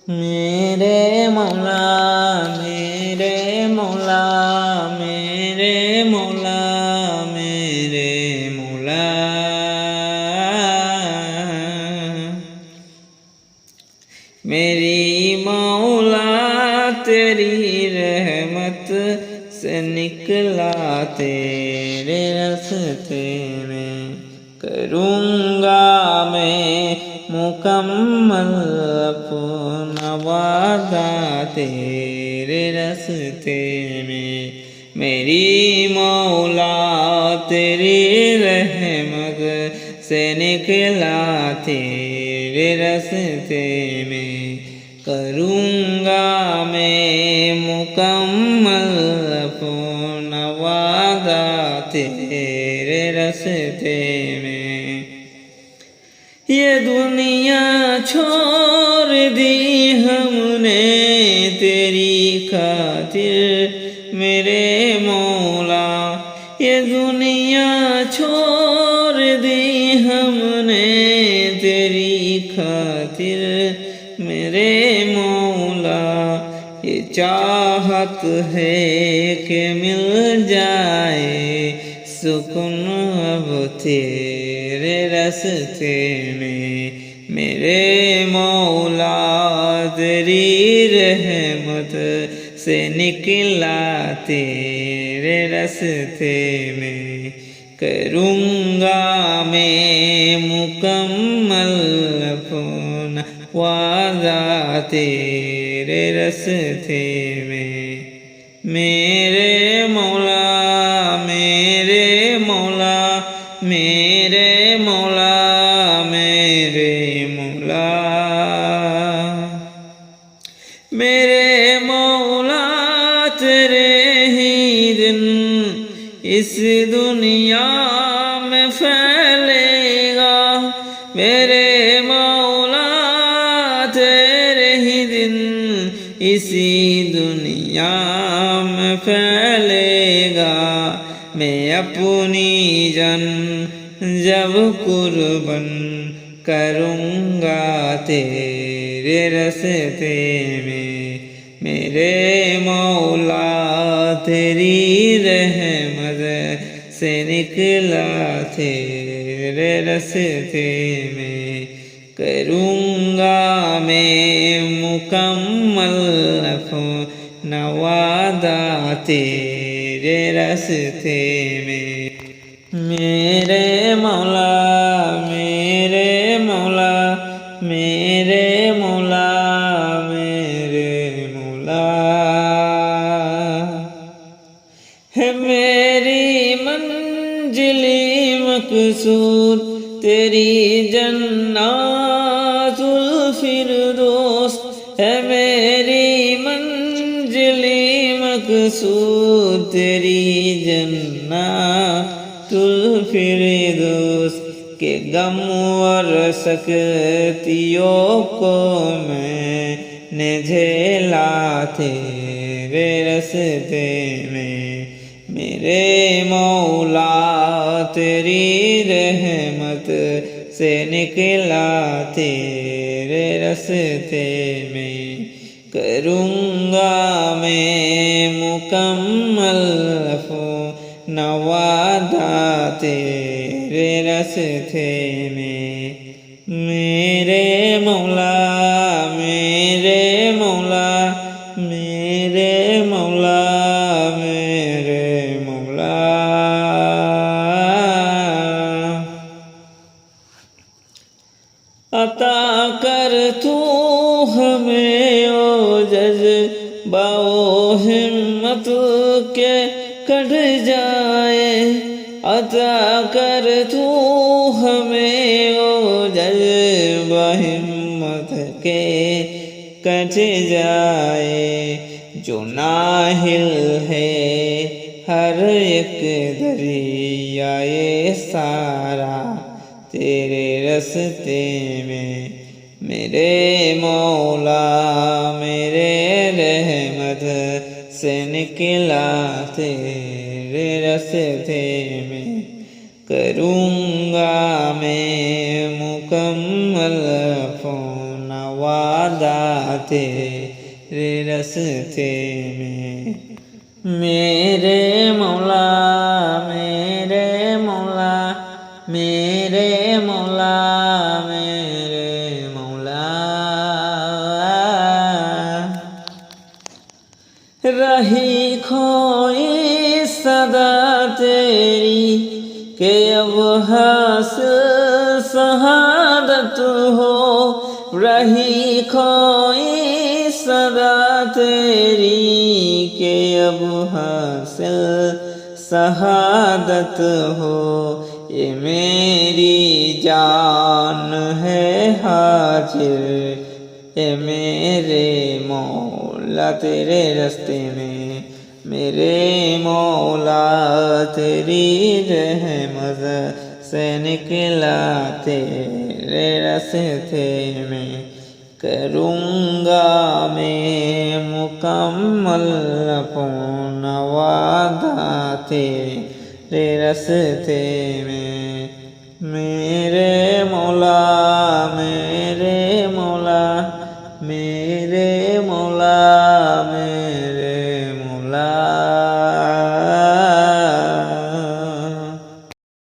मेरे मौला मेरे मौला मेरे मौला मेरे मौला मेरी मौला तेरी रहमत से निकला तेरे रास्ते में करूँगा मैं मुकम्मल अपना वादा तेरे रास्ते में। मेरी मौला तेरी रहमत से निकला तेरे रास्ते में करूँगा मैं मुकम्मल अपना वादा तेरे रास्ते में। ये दुनिया छोड़ दी हमने तेरी खातिर मेरे मौला। ये दुनिया छोड़ दी हमने तेरी खातिर मेरे मौला। ये चाहत है कि मिल जाए सुकून अब तेरे रास्ते में। मेरे मौला तेरी रहमत से निकला तेरे रास्ते में करूँगा मैं मुकम्मल अपना वादा तेरे रास्ते में। मेरे मौला मेरे मौला मेरे मौला मेरे मौला मेरे मौला तेरे ही दिन इस दुनिया में फैलेगा। मेरे मौला तेरे ही दिन इसी दुनिया में फैलेगा। मैं अपनी जान जब कुर्बान करूँगा तेरे रास्ते में। मेरे मौला तेरी रहमत से निकला तेरे रास्ते में करूँगा मैं मुकम्मल अपना वादा तेरे रास्ते में। मेरे मौला मेरे मौला मेरे मौला मेरे मौला है मेरी मंजिली मकसूद तेरी जन्नतुल फिरदौस है। मेरी मंजिली मकसूद तेरी जन्नतुल फिरदौस के गम और सकतियों को मैंने झेला तेरे रास्ते में। मेरे मौला तेरी रहमत से निकला तेरे रास्ते में करूँगा मैं मुकम्मल अपना वादा तेरे रास्ते में। मेरे मौला मेरे मौला मेरे मौला मेरे मौला अता कर तू हमें ओ जज़्बा ओ हिम्मत के कट जाए। अता कर तू हमें ओ जज़्बा हिम्मत के कट जाए। जो नाहिल है हर एक दरियाए सारा तेरे रास्ते में। मेरे मौला मेरे रहमत से निकला तेरे रास्ते में करूँगा मैं मुकम्मल अपना वादा तेरे रस्ते में। मेरे मौला मेरे मौला मेरे मौला मेरे मौला, रही खोई सदा तेरी के अब हासिल शहादत हो। रही खोई सदा तेरी के अब हासिल शहादत हो। ये मेरी जान है हाजिर, ये मेरे मौला तेरे रस्ते में। मेरे मौला तेरी रहमत से निकला तेरे रस्ते में। करूँगा मैं मुकम्मल अपना वादा तेरे रस्ते में। मेरे मौला